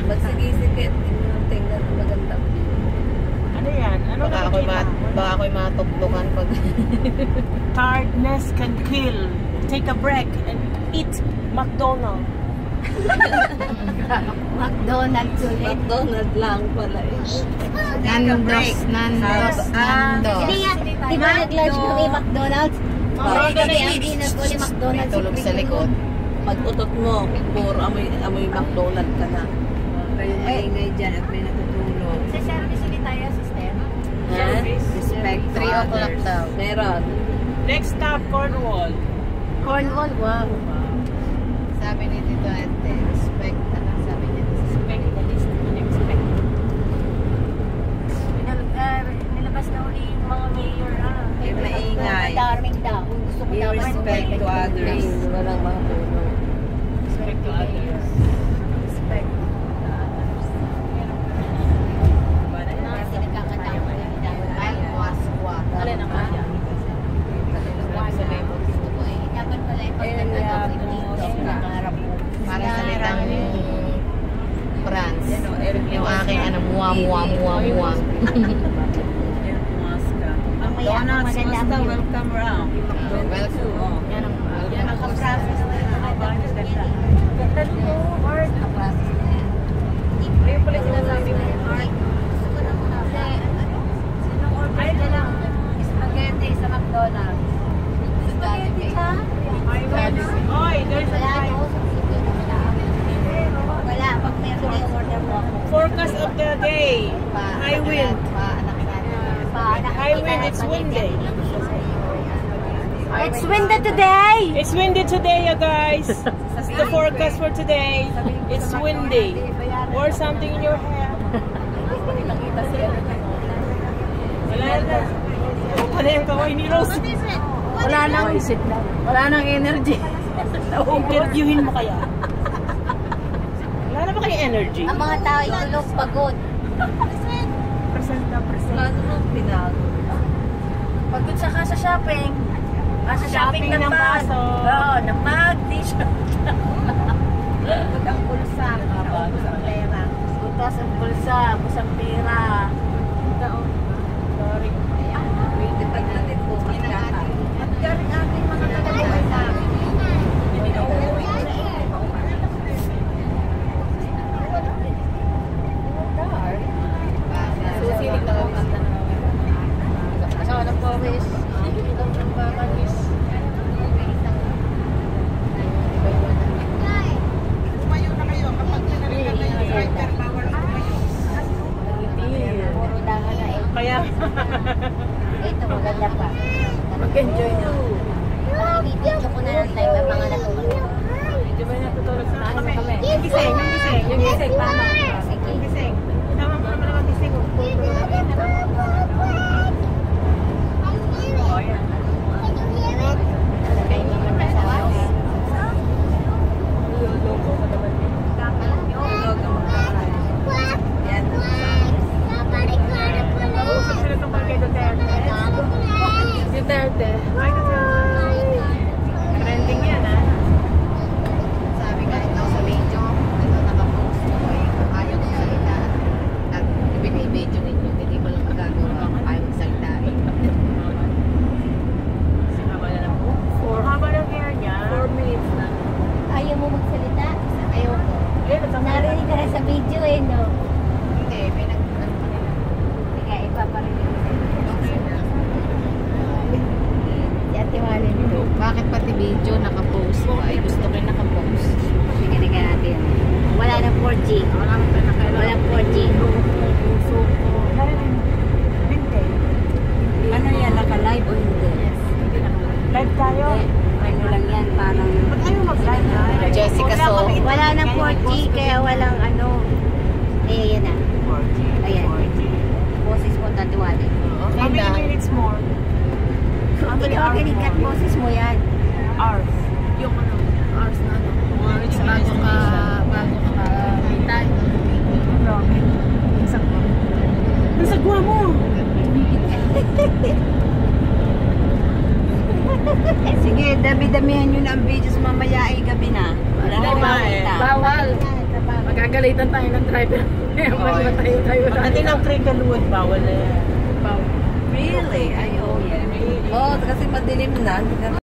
Magsigisikit. Tingnan mo maganda. Ano yan? Ano Baka ako'y matugtukan pag... Tiredness can kill. Take a break and eat McDonald's. McDonald's ulit. McDonald's lang pala eh. Nandos. Hindi nga, di ba nag-lunch kami McDonald's? Mamaya kami ang dinner ko ni McDonald's. Tulog sa likod. Pag-utot mo, puro amoy McDonald's ka na. Kayo maingay dyan at may natutulog. Sa service ulit tayo, sister. Respect 3 o'clock daw. Meron. Next stop, Cornwall. Cornwall, wow. Sabi ni Tito Ente, respect. Anong sabi niya? Respect the least unexpected. Nilabas na uli yung mga mayor. Yung maingay. Darming daw. Gusto ko daw. Respect to others. Walang mga puno. Respect to others. Respect to others. Kasi nagkakatawa ko yung daw. Ay, waswa. Alin ang kaya? Dapat pala ipagdadagawin dito. Nangarap mo. Para salitang France. Yung aking muwa. McDonald's, basta welcome round. Welcome. Yan ang ka-process na yan. Ganda mo, Art. Ka-process na yan. Ayun pala sinasabi mo, Art. Gusto ko na muna. Sinong order na lang? Spaghetti sa McDonald's. Spaghetti ka? Oy, there's a Wala guy. no? Wala. Pag meron yung order mo. Forecast of the day. High wind. High wind, it's windy. It's windy today! It's windy today, you guys. That's the forecast for today. It's windy. Or something in your hair. Wala na. Wala yung kaway ni Rose. Wala nang energy. Interviewin mo kaya. Wala na ba kayo energy? Ang mga tao ay tulog, pagod. Present na present. Wala namang pinago. Pagod saka sa shopping. Sa shopping Shopping ng baso. Oo, ng bag, t-shirt. Pag ang pulsa, naubos ang pera. Butas ang bulsa, busang pera. Sorry. Pwede pag natin po, magkaka. Galing ating mga tagalay sa amin. Susilig na ako kanta na. Asawa ng Powis. Itong ng Bamanis. Tumayo na kayo kapag pinalitan na yung driver power na tumayo. Puro dangan na eh. Kaya, Ito maganda pa. Mag-enjoy na. Ibibidyo ko na lang tayo mga natulog. medyo ba natutulog sa kami? Yung gising, yung gising. Yung gising, paano? Sige. Yung gising. Tama mo naman ang gising. Oh, yan. Kaya naman na sa house. Loko ka naman. Tulog ang magkakaroon. Yan. Usap sila tungkol kay Duterte. Duterte. Ay, Duterte. Trending yan, ha? Sabi nga ito sa video, ito nakapost ko yung ayaw ng salita. At ibinibidyo ninyo, hindi mo lang magagawa kung ayaw ng salita. Haba na lang po. Haba ng hair niya. 4 minutes na. Ayaw mo magsalita? Ayaw ko. Narinig ka na sa video eh, no? Hindi, may Sige, ipaparinig ko sa'yo. Si Ate Walin ito. bakit pati video nakapost ko? Ay gusto ko yung nakapost. Sige, tingnan natin. Wala na 4G. Wala 4G. Ano yan, naka-live o hindi? Live tayo. Ano lang yan, parang... Ba't ayaw mag-live na? Jessica So. Wala na 4G, kaya walang ano... Eh, yan na. Ayan. Boses mo, Ate Walin. Okay How many na. minutes more? Hindi ka makinikat boses mo yan. Hours. Yung ano, hours na ano. Bago ka makahintay. Grabe. Sagwa. Ang sagwa mo! Sige, dami-damihan nyo na ang videos mamaya ay gabi na. Wala na makita. Bawal. Nagalitan tayo ng driver. Tayo. Pagdating ng Cricklewood, bawal na yan. Really? Ay, oh, yeah. Oh, kasi madilim na.